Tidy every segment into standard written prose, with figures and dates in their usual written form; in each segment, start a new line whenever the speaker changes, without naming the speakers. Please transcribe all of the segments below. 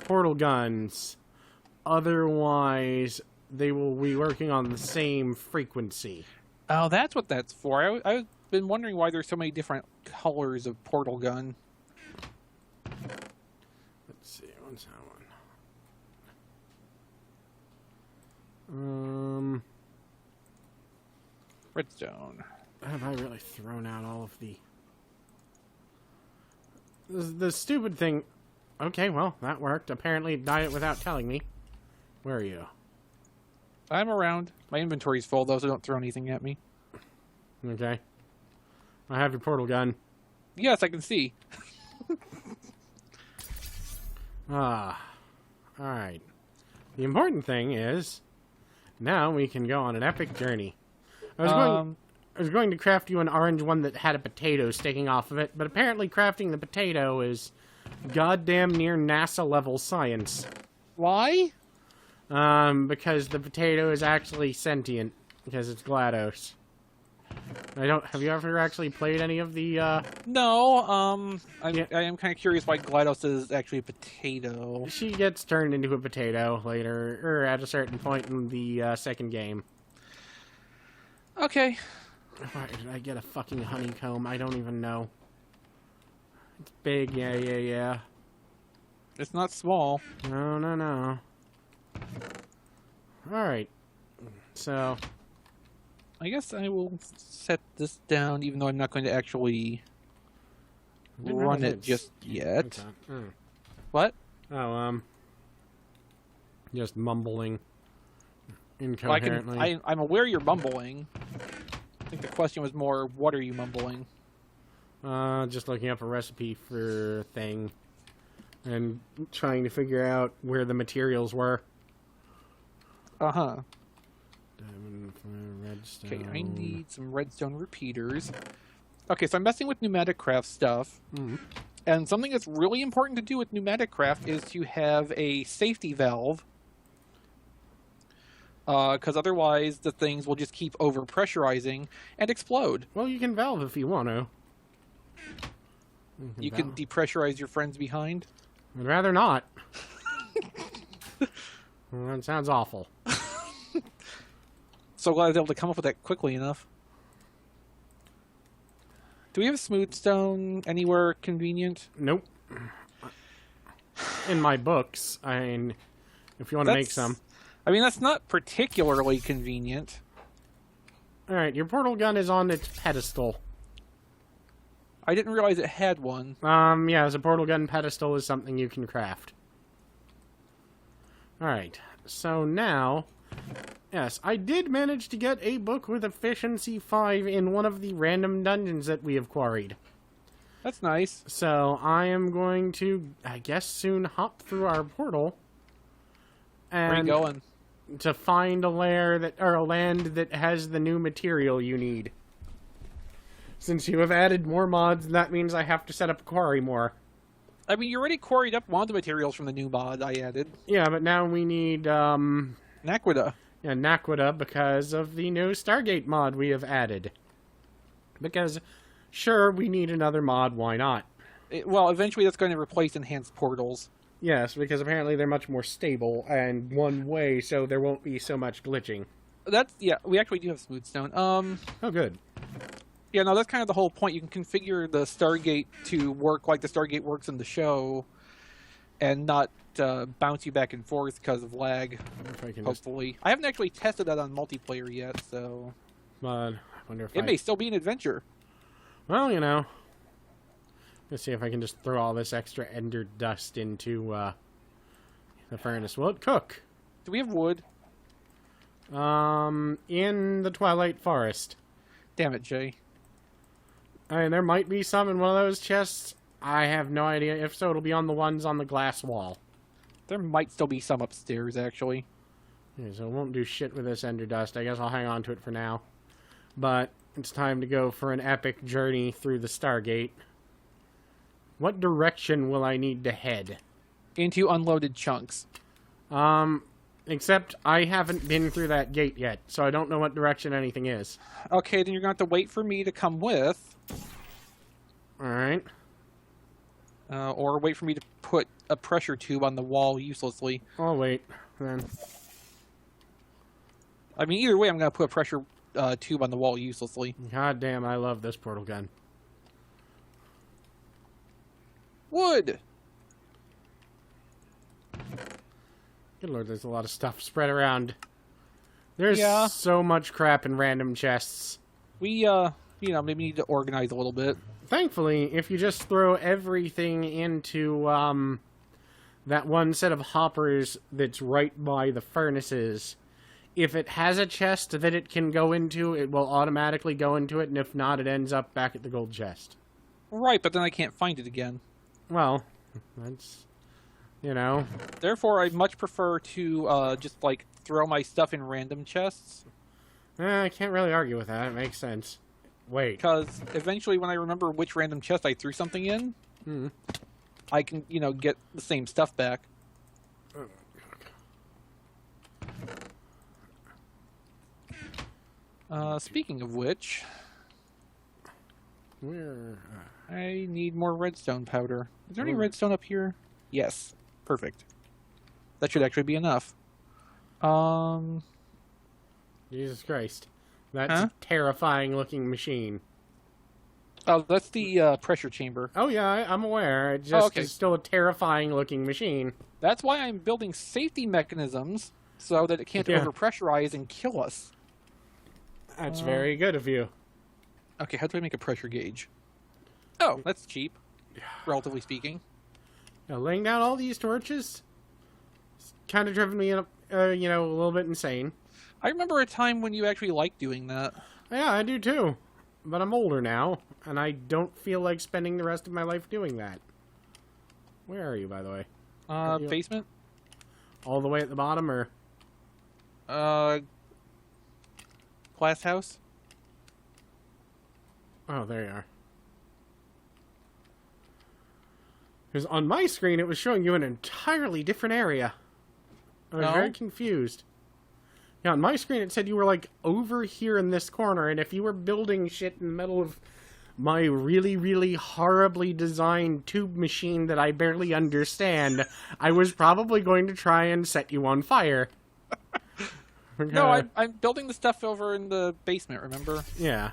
portal guns. Otherwise, they will be working on the same frequency.
Oh, that's what that's for. I've been wondering why there's so many different colors of portal gun.
Let's see, what's that one?
Redstone.
Have I really thrown out all of the... The stupid thing... Okay, well, that worked. Apparently it died without telling me. Where are you?
I'm around. My inventory's full, though, so don't throw anything at me.
Okay. I have your portal gun.
Yes, I can see.
Alright. The important thing is, now we can go on an epic journey. I was going to craft you an orange one that had a potato sticking off of it, but apparently crafting the potato is goddamn near NASA-level science.
Why?
Because the potato is actually sentient, because it's GLaDOS. Have you ever actually played any of the,
No, I am kind of curious why GLaDOS is actually a potato.
She gets turned into a potato later, or at a certain point in the, second game.
Okay.
Why did I get a fucking honeycomb? I don't even know. It's big, yeah.
It's not small.
No. Alright. So...
I guess I will set this down, even though I'm not going to actually run it just yet.
Okay.
What?
Oh, just mumbling incoherently.
Well, I'm aware you're mumbling. I think the question was more, what are you mumbling?
Just looking up a recipe for a thing. And trying to figure out where the materials were.
Uh-huh.
Diamond, redstone.
Okay, I need some redstone repeaters. Okay, so I'm messing with pneumatic craft stuff. And something that's really important to do with pneumatic craft is to have a safety valve. Because otherwise the things will just keep over-pressurizing and explode.
Well, you can valve if you want to.
You can depressurize your friends behind?
I'd rather not. Well, that sounds awful.
So glad I was able to come up with that quickly enough. Do we have smooth stone anywhere convenient?
Nope. In my books, I mean, if you want to make some.
I mean, that's not particularly convenient.
Alright, your portal gun is on its pedestal.
I didn't realize it had one.
Yeah, the portal gun pedestal is something you can craft. Alright, so now... Yes, I did manage to get a book with efficiency 5 in one of the random dungeons that we have quarried.
That's nice.
So I am going to, I guess, soon hop through our portal. And
where are you going?
To find a lair that, or a land that has the new material you need. Since you have added more mods, that means I have to set up a quarry more.
I mean, you already quarried up one of the materials from the new mod I added.
Yeah, but now we need,
Naquita.
Yeah, Naquita, because of the new Stargate mod we have added. Because, sure, we need another mod, why not?
Well, eventually that's going to replace enhanced portals.
Yes, because apparently they're much more stable and one way, so there won't be so much glitching.
Yeah, we actually do have smooth stone.
Oh, good.
Yeah, no, that's kind of the whole point. You can configure the Stargate to work like the Stargate works in the show, and not bounce you back and forth because of lag, hopefully. I haven't actually tested that on multiplayer yet, so...
But I wonder if
it may still be an adventure.
Well, you know. Let's see if I can just throw all this extra ender dust into the furnace. Will it cook?
Do we have wood?
In the Twilight Forest.
Damn it, Jay.
I mean, there might be some in one of those chests. I have no idea. If so, it'll be on the ones on the glass wall.
There might still be some upstairs, actually.
Okay, so it won't do shit with this ender dust. I guess I'll hang on to it for now. But it's time to go for an epic journey through the Stargate. What direction will I need to head?
Into unloaded chunks.
Except I haven't been through that gate yet, so I don't know what direction anything is.
Okay, then you're going to have to wait for me to come with.
Alright.
Or wait for me to put a pressure tube on the wall uselessly.
Oh, wait. Then.
I mean, either way, I'm going to put a pressure tube on the wall uselessly.
God damn, I love this portal gun.
Wood!
Good lord, there's a lot of stuff spread around. There's so much crap in random chests.
We, maybe need to organize a little bit.
Thankfully, if you just throw everything into, that one set of hoppers that's right by the furnaces, if it has a chest that it can go into, it will automatically go into it, and if not, it ends up back at the gold chest.
Right, but then I can't find it again.
Well, that's,
Therefore, I much prefer to, just, throw my stuff in random chests.
I can't really argue with that. It makes sense. Wait.
Because eventually when I remember which random chest I threw something in, I can, get the same stuff back. Speaking of which...
Where?
I need more redstone powder. Is there any redstone up here? Yes. Perfect. That should actually be enough.
Jesus Christ. That's a terrifying looking machine.
Oh, that's the pressure chamber.
Oh yeah, I'm aware. It just is still a terrifying looking machine.
That's why I'm building safety mechanisms so that it can't overpressurize and kill us.
That's very good of you.
Okay, how do I make a pressure gauge? Oh, that's cheap, relatively speaking.
Now, laying down all these torches, it's kind of driven me, a little bit insane.
I remember a time when you actually liked doing that.
Yeah, I do too. But I'm older now, and I don't feel like spending the rest of my life doing that. Where are you, by the way?
Basement?
All the way at the bottom, or?
Glass house?
Oh, there you are. Because on my screen, it was showing you an entirely different area. I was very confused. Yeah, on my screen, it said you were, over here in this corner, and if you were building shit in the middle of my really, really horribly designed tube machine that I barely understand, I was probably going to try and set you on fire.
No, I'm building the stuff over in the basement, remember?
Yeah.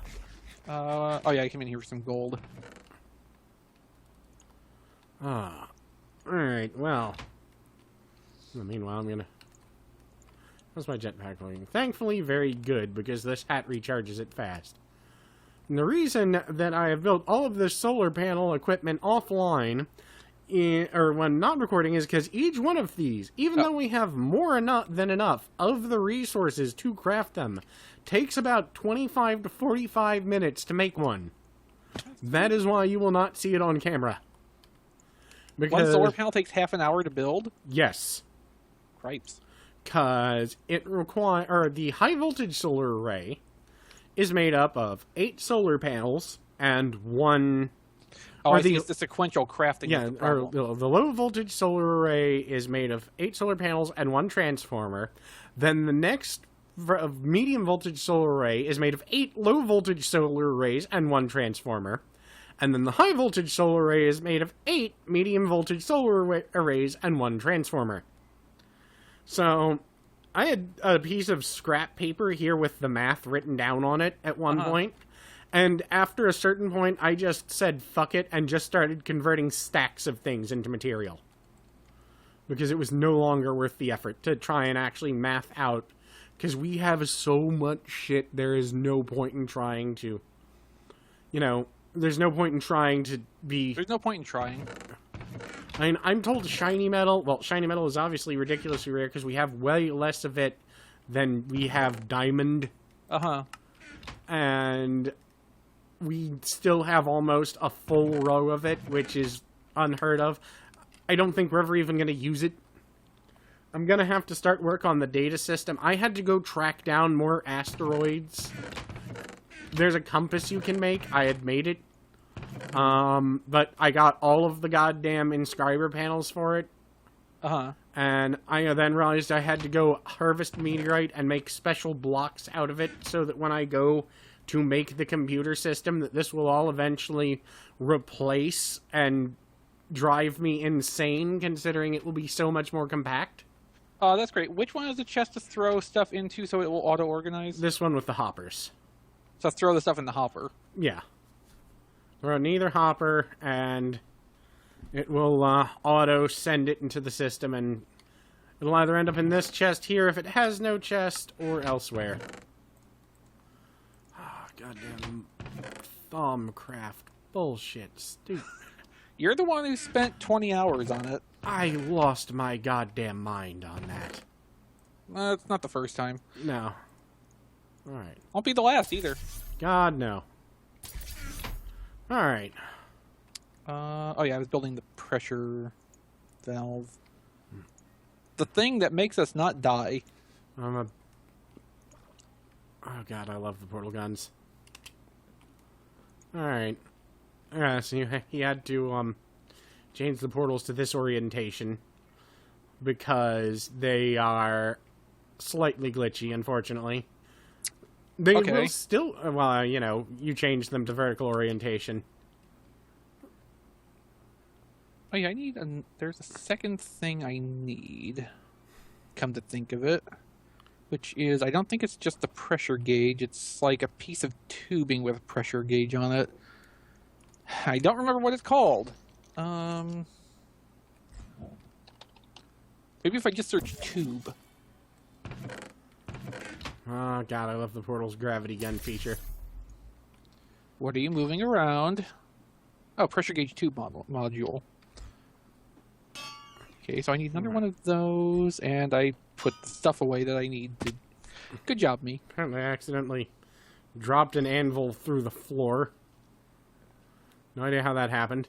Oh yeah, I came in here for some gold.
Alright, well. Meanwhile, I'm gonna... How's my jetpack working? Thankfully, very good, because this hat recharges it fast. And the reason that I have built all of this solar panel equipment offline, or when not recording, is because each one of these, even though we have more than enough of the resources to craft them, takes about 25 to 45 minutes to make one. That is why you will not see it on camera. Because,
one solar panel takes half an hour to build?
Yes.
Cripes.
Because the high voltage solar array is made up of 8 solar panels and one...
Oh, I see, it's the sequential crafting.
Yeah, or the low voltage solar array is made of 8 solar panels and 1 transformer. Then the next medium voltage solar array is made of 8 low voltage solar arrays and 1 transformer. And then the high voltage solar array is made of 8 medium voltage solar arrays and 1 transformer. So, I had a piece of scrap paper here with the math written down on it at one point. And after a certain point, I just said fuck it and just started converting stacks of things into material. Because it was no longer worth the effort to try and actually math out. Because we have so much shit, there is no point in trying to... there's no point in trying to be...
There's no point in trying.
I mean, I'm told shiny metal... Well, shiny metal is obviously ridiculously rare because we have way less of it than we have diamond. And we still have almost a full row of it, which is unheard of. I don't think we're ever even going to use it. I'm going to have to start work on the data system. I had to go track down more asteroids. There's a compass you can make. I had made it. But I got all of the goddamn inscriber panels for it. And I then realized I had to go harvest meteorite and make special blocks out of it so that when I go to make the computer system that this will all eventually replace and drive me insane, considering it will be so much more compact.
That's great. Which one is the chest to throw stuff into so it will auto-organize?
This one with the hoppers.
So throw the stuff in the hopper.
Yeah. Throw in either hopper, and it will auto-send it into the system, and it'll either end up in this chest here if it has no chest, or elsewhere. Ah, goddamn Thumbcraft bullshit. Stupid.
You're the one who spent 20 hours on it.
I lost my goddamn mind on that.
It's not the first time.
No. Alright.
Won't be the last either.
God, no. Alright.
Oh yeah, I was building the pressure valve. The thing that makes us not die.
Oh god, I love the portal guns. Alright. So he had to change the portals to this orientation because they are slightly glitchy, unfortunately. They will still, well, you know, you change them to vertical orientation.
Oh yeah, there's a second thing I need, come to think of it, which is, I don't think it's just the pressure gauge, it's like a piece of tubing with a pressure gauge on it. I don't remember what it's called. Maybe if I just search tube.
Oh god, I love the portal's gravity gun feature.
What are you moving around? Oh, pressure gauge tube module. Okay, so I need another one of those, and I put the stuff away that I need to... Good job, me.
Apparently I accidentally dropped an anvil through the floor. No idea how that happened.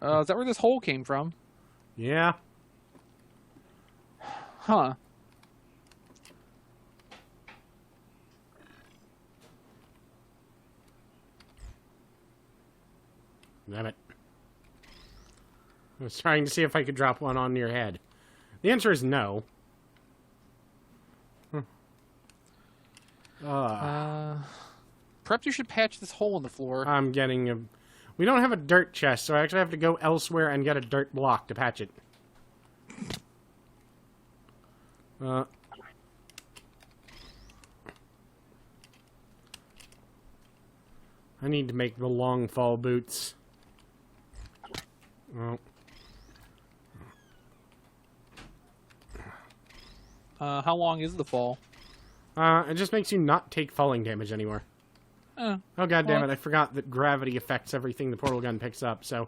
Is that where this hole came from?
Yeah.
Huh.
Damn it. I was trying to see if I could drop one on your head. The answer is no.
Perhaps you should patch this hole in the floor.
I'm getting a... We don't have a dirt chest, so I actually have to go elsewhere and get a dirt block to patch it. I need to make the long fall boots. Oh.
How long is the fall?
It just makes you not take falling damage anymore. Oh god damn it, I forgot that gravity affects everything the portal gun picks up, so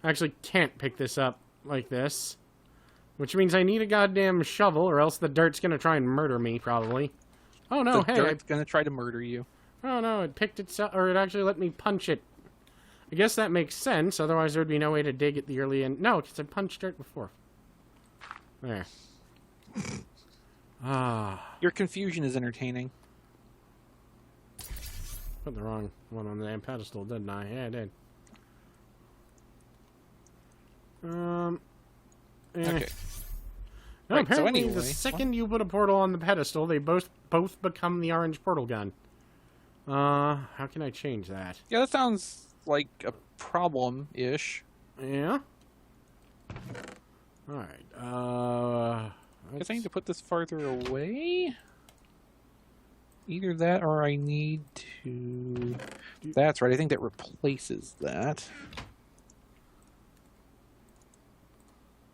I actually can't pick this up like this. Which means I need a goddamn shovel, or else the dirt's gonna try and murder me, probably. Oh no, hey!
The dirt's gonna try to murder you.
Oh no, it picked itself, or it actually let me punch it. I guess that makes sense, otherwise there would be no way to dig at the early end. No, because I punched dirt before. There.
Your confusion is entertaining.
Put the wrong one on the damn pedestal, didn't I? Yeah, I did.
Okay.
No,
right,
apparently
so anyway,
the second you put a portal on the pedestal, they both become the orange portal gun. How can I change that?
Yeah, that sounds like a problem-ish.
Yeah? Alright,
I guess I need to put this farther away? Either that or I need to... That's right, I think that replaces that.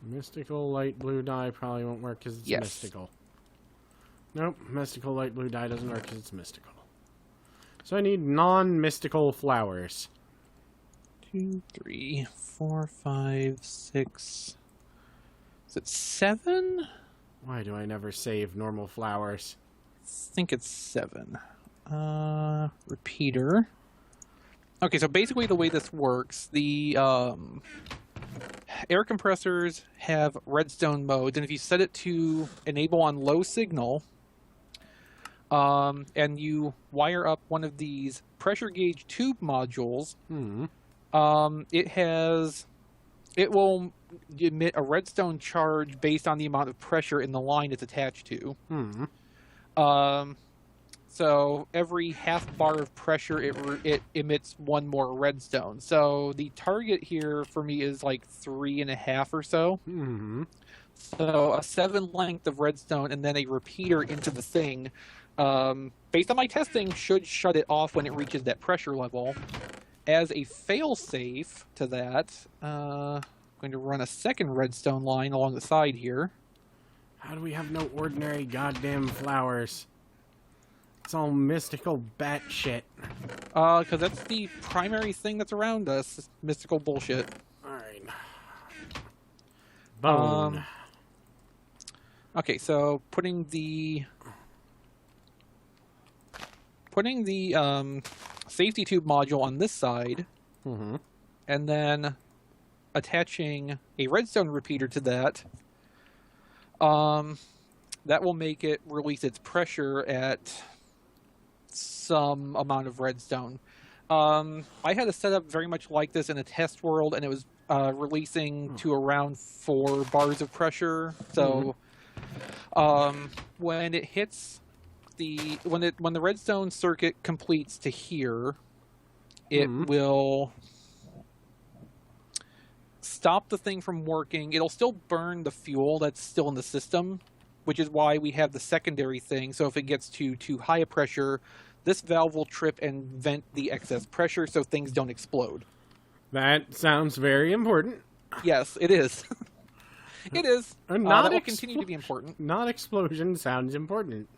Mystical light blue dye probably won't work because it's mystical. Nope, mystical light blue dye doesn't work because it's mystical. So I need non-mystical flowers.
2, 3, 4, 5, 6... Is it 7?
Why do I never save normal flowers?
I think it's 7. Repeater. Okay, so basically the way this works, the air compressors have redstone modes, and if you set it to enable on low signal, and you wire up one of these pressure gauge tube modules, it will emit a redstone charge based on the amount of pressure in the line it's attached to. So every half bar of pressure, it emits one more redstone. So the target here for me is like 3.5 or so.
Mm-hmm.
So a 7 length of redstone and then a repeater into the thing, based on my testing, should shut it off when it reaches that pressure level. As a fail-safe to that, I'm going to run a second redstone line along the side here.
How do we have no ordinary goddamn flowers? It's all mystical bat shit.
Because that's the primary thing that's around us. Mystical bullshit.
Alright. Bone.
Okay, so putting the safety tube module on this side,
Mm-hmm.
and then attaching a redstone repeater to that, that will make it release its pressure at some amount of redstone. I had a setup very much like this in a test world, and it was releasing to around 4 bars of pressure. So when it hits when the redstone circuit completes to here, it will stop the thing from working. It'll still burn the fuel that's still in the system, which is why we have the secondary thing. So if it gets to too high a pressure, this valve will trip and vent the excess pressure so things don't explode.
That sounds very important.
Yes, it is. It is. That will continue to be important.
Not explosion sounds important.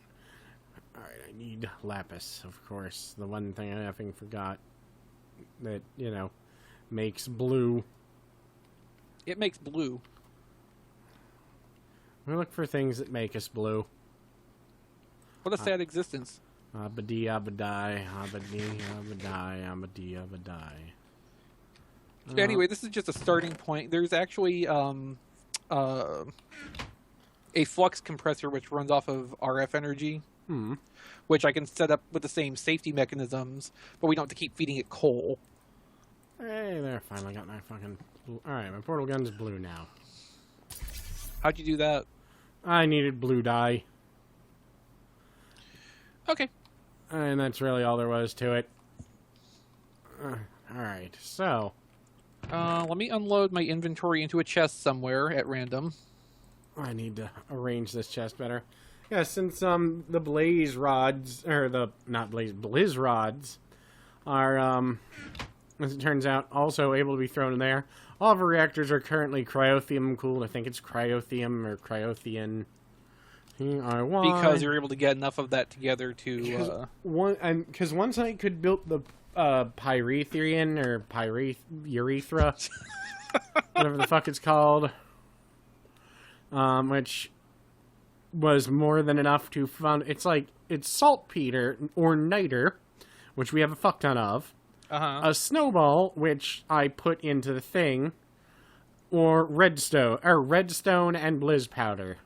Alright, I need lapis, of course. The one thing I effing forgot that, makes blue.
It makes blue.
We look for things that make us blue.
What a sad existence.
Abadi, abadai, abadi, abadai, abadi, abadai.
Anyway, this is just a starting point. There's actually a flux compressor which runs off of RF energy, which I can set up with the same safety mechanisms, but we don't have to keep feeding it coal.
Hey, there, finally got my fucking... Alright, my portal gun's blue now.
How'd you do that?
I needed blue dye.
Okay.
And that's really all there was to it. Alright, so...
let me unload my inventory into a chest somewhere at random.
I need to arrange this chest better. Yeah, since the blaze rods, or blizz rods are, as it turns out, also able to be thrown in there. All of our reactors are currently cryothium cooled. I think it's cryothium or cryothian.
Because you're able to get enough of that together to...
Because one site could build the pyrethrian or urethra, whatever the fuck it's called, which was more than enough to fund. It's saltpeter or niter, which we have a fuck ton of. A snowball, which I put into the thing, or redstone and blizz powder.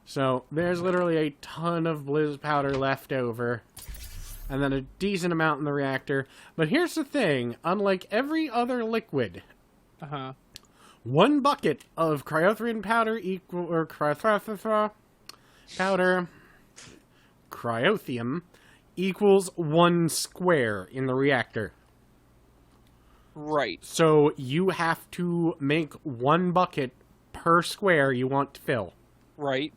So there's literally a ton of blizz powder left over, and then a decent amount in the reactor. But here's the thing: unlike every other liquid, 1 bucket of cryothian powder cryothium equals 1 square in the reactor.
Right.
So you have to make 1 bucket per square you want to fill.
Right.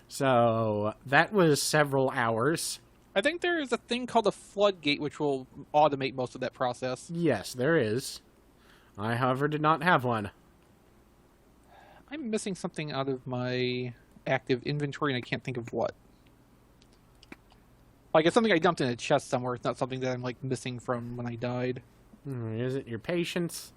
So that was several hours.
I think there is a thing called a floodgate which will automate most of that process.
Yes, there is. I, however, did not have one.
I'm missing something out of my active inventory, and I can't think of what. Like, it's something I dumped in a chest somewhere. It's not something that I'm, missing from when I died.
Is it your patience?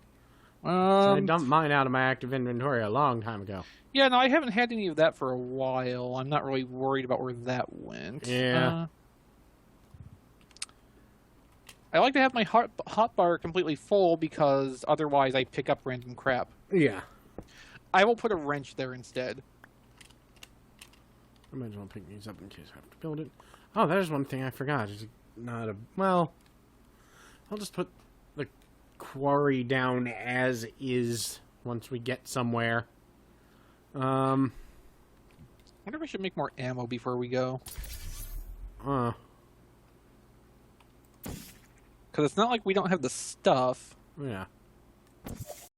I dumped mine out of my active inventory a long time ago.
Yeah, no, I haven't had any of that for a while. I'm not really worried about where that went.
Yeah.
I like to have my hotbar completely full because otherwise I pick up random crap.
Yeah.
I will put a wrench there instead.
I might as well pick these up in case I have to build it. Oh, there's one thing I forgot. It's not a... Well, I'll just put the quarry down as is once we get somewhere. I
wonder if I should make more ammo before we go. Because it's not like we don't have the stuff.
Yeah.